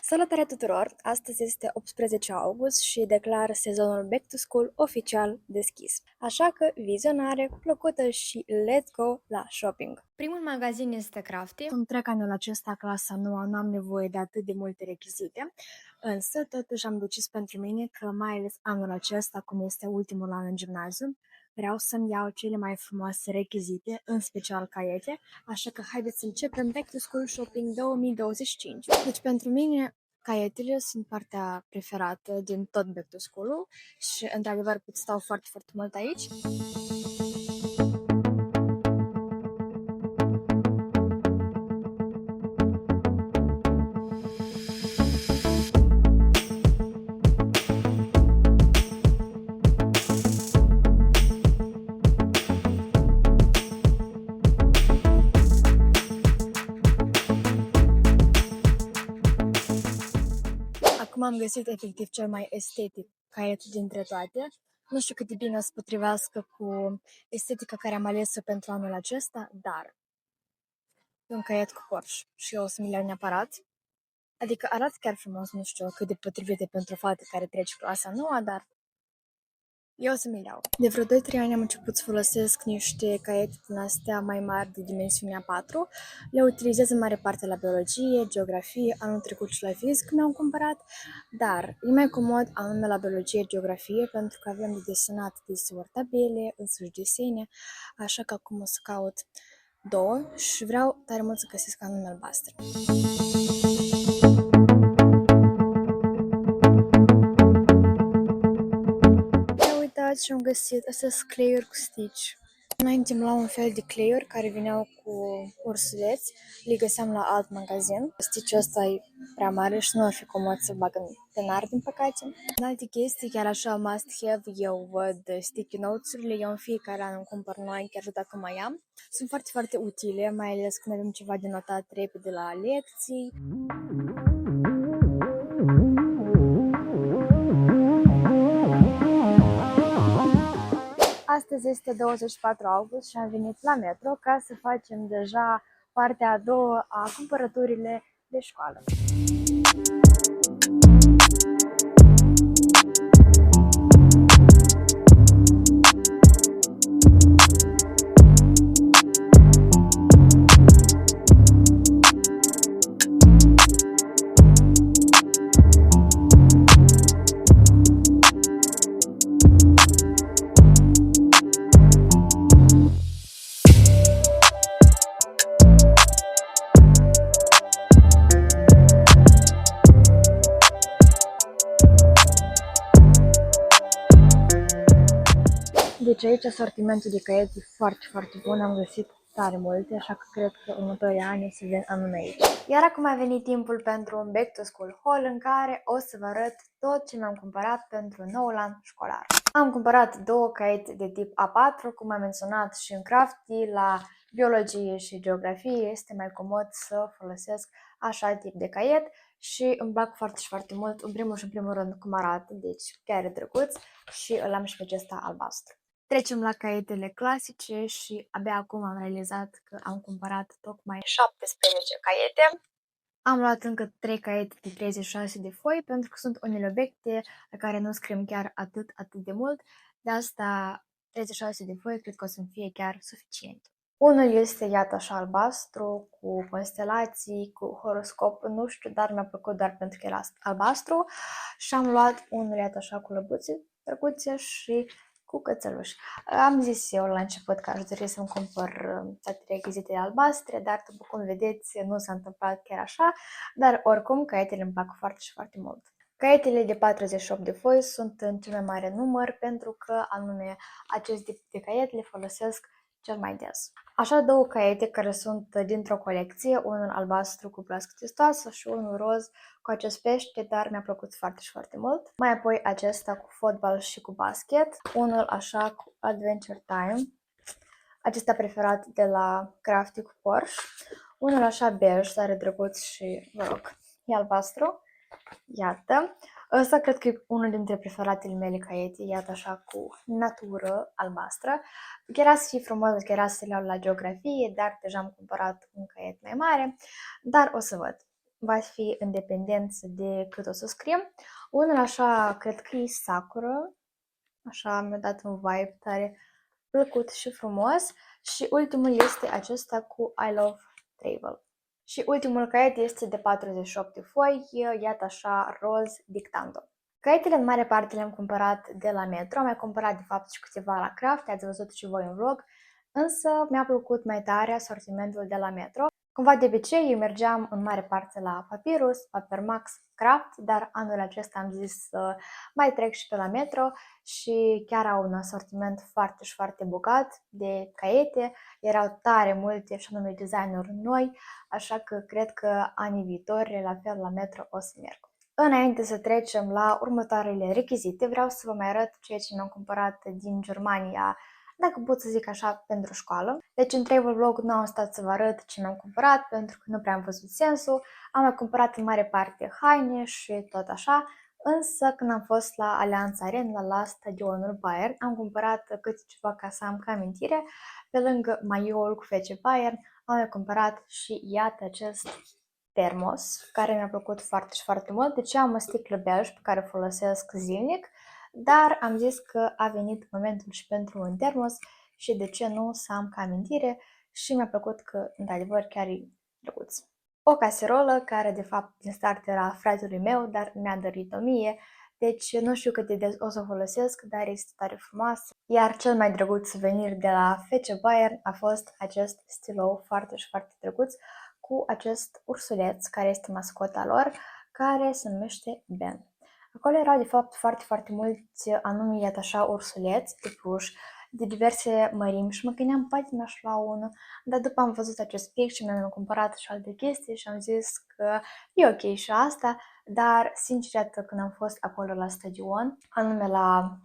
Salutare tuturor! Astăzi este 18 august și declar sezonul Back to School oficial deschis. Așa că vizionare plăcută și let's go la shopping! Primul magazin este Crafty. Îmi trec anul acesta clasa nouă, nu am nevoie de atât de multe rechizite, însă totuși am decis pentru mine că mai ales anul acesta, cum este ultimul an în gimnaziu, vreau să-mi iau cele mai frumoase rechizite, în special caiete, așa că haideți să începem Back to School Shopping 2025. Deci pentru mine caietele sunt partea preferată din tot Back to School-ul și într-adevăr pot stau foarte, foarte mult aici. Acum am găsit efectiv cel mai estetic caiet dintre toate. Nu știu cât de bine o să potrivească cu estetica care am ales-o pentru anul acesta, dar e un caiet cu Porsche și eu o să mi le iau neapărat. Adică arată chiar frumos, nu știu cât de potrivite pentru o fată care trece clasa nouă, dar eu o să mi le iau. De vreo 2-3 ani am început să folosesc niște caiete din astea mai mari de dimensiunea 4. Le utilizez în mare parte la biologie, geografie, anul trecut și la fizică mi-am cumpărat, dar e mai comod anume la biologie, geografie, pentru că avem de desenat deseori tabele, însuși desene, așa că acum o să caut două și vreau tare mult să găsesc anume albastre. Și am găsit astea cleiuri cu stitch. Înainte îmi luam un fel de cleiuri care veneau cu ursuleți, le găseam la alt magazin. Stitch-ul ăsta e prea mare și nu ar fi comod să bag în penar, din păcate. În alte chestii, chiar așa must have, eu văd sticky notes-urile, eu în fiecare an îmi cumpăr noi, chiar dacă mai am. Sunt foarte, foarte utile, mai ales când avem ceva de notat repede la lecții. Astăzi este 24 august și am venit la Metro ca să facem deja partea a doua a cumpărăturile de școală. Deci aici asortimentul de caiete e foarte, foarte bun, am găsit tare multe, așa că cred că următorii ani o să vin anume aici. Iar acum a venit timpul pentru un Back to School haul în care o să vă arăt tot ce mi-am cumpărat pentru noul an școlar. Am cumpărat două caiete de tip A4, cum am menționat și în Crafty, la biologie și geografie este mai comod să folosesc așa tip de caiet și îmi plac foarte și foarte mult, în primul și în primul rând cum arată, deci chiar e drăguț și îl am și pe acesta albastru. Trecem la caietele clasice și abia acum am realizat că am cumpărat tocmai 17 caiete. Am luat încă 3 caiete de 36 de foi pentru că sunt unele obiecte la care nu scriem chiar atât de mult. De asta 36 de foi cred că o să-mi fie chiar suficient. Unul este, iată așa, albastru, cu constelații, cu horoscop, nu știu, dar mi-a plăcut doar pentru că era albastru. Și am luat unul, iată așa, cu lăbuțe drăguțe și cu cățeluși. Am zis eu la început că aș dori să-mi cumpăr toate rechizitele albastre, dar după cum vedeți nu s-a întâmplat chiar așa, dar oricum caietele îmi plac foarte și foarte mult. Caietele de 48 de foi sunt în cel mai mare număr pentru că anume acest tip de caiet le folosesc cel mai des. Așa două caiete care sunt dintr-o colecție, unul albastru cu plască testoasă și unul roz cu acest pește, dar mi-a plăcut foarte și foarte mult. Mai apoi acesta cu fotbal și cu basket, unul așa cu Adventure Time, acesta preferat de la Crafty cu Porsche, unul așa bej, tare drăguț și, vă rog, e albastru, iată. Ăsta cred că e unul dintre preferatele mele caiete, iată așa cu natură albastră. Era să fie frumos, era să le iau la geografie, dar deja am cumpărat un caiet mai mare, dar o să văd. Va fi în dependență de cât o să scriem. Unul așa, cred că e Sakura, așa mi-a dat un vibe tare plăcut și frumos. Și ultimul este acesta cu I Love Travel. Și ultimul caiet este de 48 de foi, iată așa, roz dictando. Caietele în mare parte le-am cumpărat de la Metro, am mai cumpărat de fapt și câteva la Craft, ați văzut și voi în vlog, însă mi-a plăcut mai tare asortimentul de la Metro. Cumva de obicei eu mergeam în mare parte la Papyrus, Papermax, Craft, dar anul acesta am zis să mai trec și pe la Metro și chiar au un asortiment foarte și foarte bogat de caiete, erau tare multe și anume designuri noi, așa că cred că anii viitori la fel la Metro o să merg. Înainte să trecem la următoarele rechizite, vreau să vă mai arăt ceea ce mi-am cumpărat din Germania, dacă pot să zic așa, pentru școală. Deci în travel vlog nu am stat să vă arăt ce mi-am cumpărat, pentru că nu prea am văzut sensul. Am mai cumpărat în mare parte haine și tot așa, însă când am fost la Allianz Arena, la stadionul Bayern, am cumpărat câte ceva ca să am ca amintire. Pe lângă maioul cu FC Bayern, am mai cumpărat și iată acest termos, care mi-a plăcut foarte și foarte mult. Deci am o sticlă belge pe care o folosesc zilnic, dar am zis că a venit momentul și pentru un termos și de ce nu să am ca amintire și mi-a plăcut că, într-adevăr, chiar e drăguț. O caserolă care, de fapt, din start era fratelui meu, dar mi-a dăruit-o mie, deci nu știu cât de des o să o folosesc, dar este tare frumoasă. Iar cel mai drăguț suvenir de la FC Bayern a fost acest stilou foarte și foarte drăguț, cu acest ursuleț care este mascota lor, care se numește Ben. Acolo erau de fapt foarte, foarte mulți anume, iată așa, ursuleți de pluș, de diverse mărimi și mă gândeam, poate mi-aș lua unul, dar după am văzut acest pic și mi-am cumpărat și alte chestii și am zis că e ok și asta, dar sincer, iată, când am fost acolo la stadion, anume la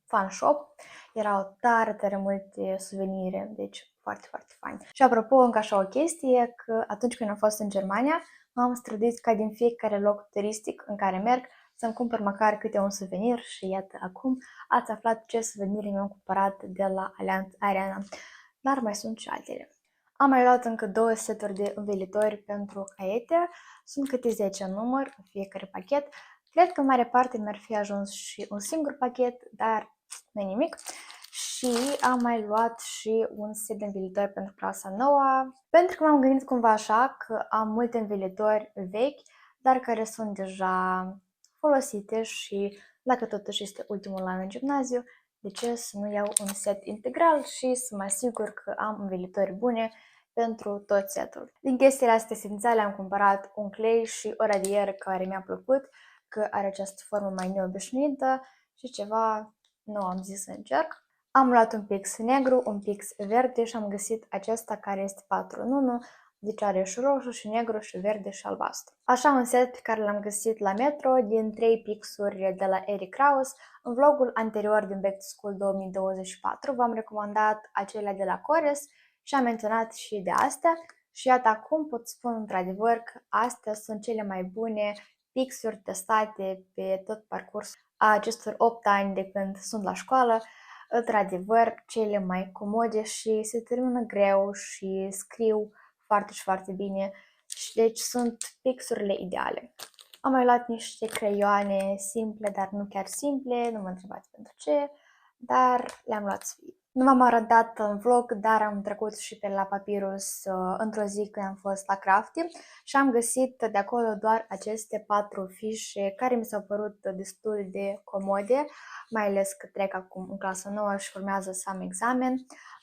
fan shop, erau tare, tare multe suvenire, deci foarte, foarte fain. Și apropo, încă așa o chestie, că atunci când am fost în Germania, m-am străduit ca din fiecare loc turistic în care merg să-mi cumpăr măcar câte un suvenir și iată, acum ați aflat ce suveniri mi-am cumpărat de la Allianz Arena, dar mai sunt și altele. Am mai luat încă 2 seturi de învelitori pentru caiete, sunt câte 10 în număr în fiecare pachet. Cred că în mare parte mi-ar fi ajuns și un singur pachet, dar nu nimic. Și am mai luat și un set de învelitori pentru clasa nouă, pentru că m-am gândit cumva așa că am multe învelitori vechi, dar care sunt deja folosite și dacă totuși este ultimul an în gimnaziu, de ce să nu iau un set integral și să mă asigur că am învelitori bune pentru tot setul. Din chestiile astea esențiale am cumpărat un clei și o radieră care mi-a plăcut, că are această formă mai neobișnuită și ceva nu am zis să încerc. Am luat un pix negru, un pix verde și am găsit acesta care este 4 în 1, deci are și roșu, și negru, și verde, și albastru. Așa un set pe care l-am găsit la Metro din 3 pixuri de la Eric Kraus. În vlogul anterior din Back to School 2024 v-am recomandat acelea de la Cores și am menționat și de astea. Și iată acum pot spun într-adevăr că astea sunt cele mai bune pixuri testate pe tot parcursul acestor 8 ani de când sunt la școală. Într-adevăr, cele mai comode și se termină greu și scriu foarte și foarte bine. Și deci sunt pixurile ideale. Am mai luat niște creioane simple, dar nu chiar simple, nu mă întrebați pentru ce, dar le-am luat să fie. Nu v-am arătat în vlog, dar am trecut și pe la Papyrus într-o zi când am fost la Crafty și am găsit de acolo doar aceste 4 fișe care mi s-au părut destul de comode, mai ales că trec acum în clasa 9 și urmează să am examen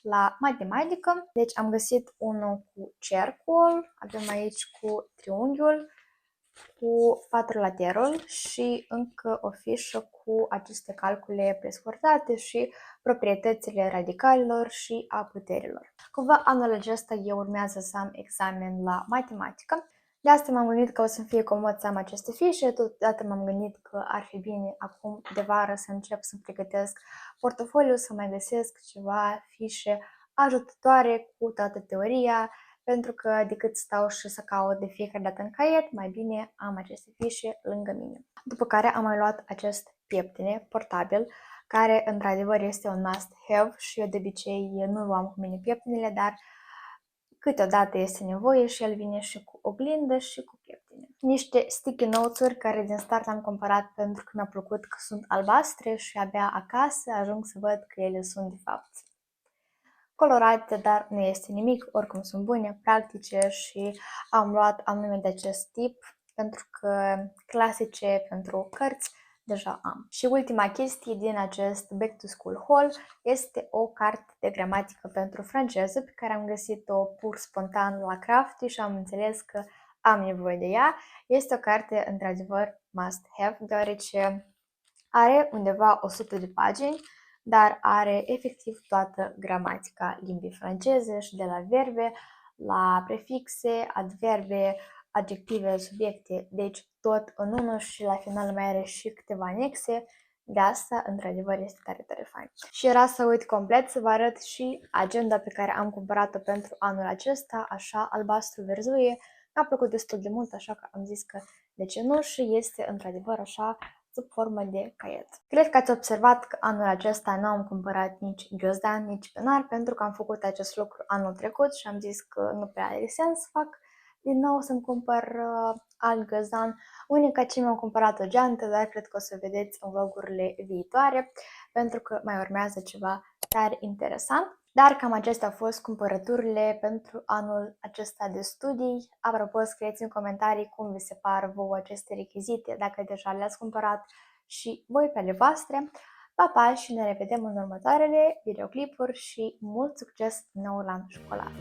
la matematică. Deci am găsit unul cu cercul, avem aici cu triunghiul, cu quadrilaterul și încă o fișă cu aceste calcule prescurtate și proprietățile radicalilor și a puterilor. Cumva anul acesta eu urmează să am examen la matematică. De asta m-am gândit că o să-mi fie comod să am aceste fișe, totodată m-am gândit că ar fi bine acum de vară să încep să pregătesc portofoliu, să mai găsesc ceva fișe ajutătoare cu toată teoria, pentru că decât stau și să caut de fiecare dată în caiet, mai bine am aceste fișe lângă mine. După care am mai luat acest pieptene portabil, care într-adevăr este un must-have și eu de obicei nu luam cu mine pieptenele, dar câteodată este nevoie și el vine și cu oglindă și cu pieptene. Niște sticky notes-uri care din start am cumpărat pentru că mi-a plăcut că sunt albastre și abia acasă ajung să văd că ele sunt de fapt colorate, dar nu este nimic, oricum sunt bune, practice și am luat anume de acest tip pentru că clasice pentru cărți deja am. Și ultima chestie din acest Back to School haul este o carte de gramatică pentru franceză pe care am găsit-o pur spontan la Crafty și am înțeles că am nevoie de ea. Este o carte într-adevăr must have, deoarece are undeva 100 de pagini, dar are efectiv toată gramatica limbii franceze și de la verbe la prefixe, adverbe, adjective, subiecte, deci tot în unul și la final mai are și câteva anexe. De asta, într-adevăr, este tare, tare fain. Și era să uit complet să vă arăt și agenda pe care am cumpărat-o pentru anul acesta, așa albastru verzuie. Mi-a plăcut destul de mult, așa că am zis că de ce nu, și este într-adevăr așa sub formă de caiet. Cred că ați observat că anul acesta nu am cumpărat nici ghiozdan, nici penar, pentru că am făcut acest lucru anul trecut și am zis că nu prea are sens să fac din nou să-mi cumpăr alt ghiozdan. Unica ce mi-am cumpărat o geantă, dar cred că o să vedeți în vlogurile viitoare, pentru că mai urmează ceva tare interesant. Dar cam acestea au fost cumpărăturile pentru anul acesta de studii. Apropo, scrieți în comentarii cum vi se par vouă aceste rechizite, dacă deja le-ați cumpărat și voi pe ale voastre. Pa, pa și ne revedem în următoarele videoclipuri și mult succes în noul an școlar!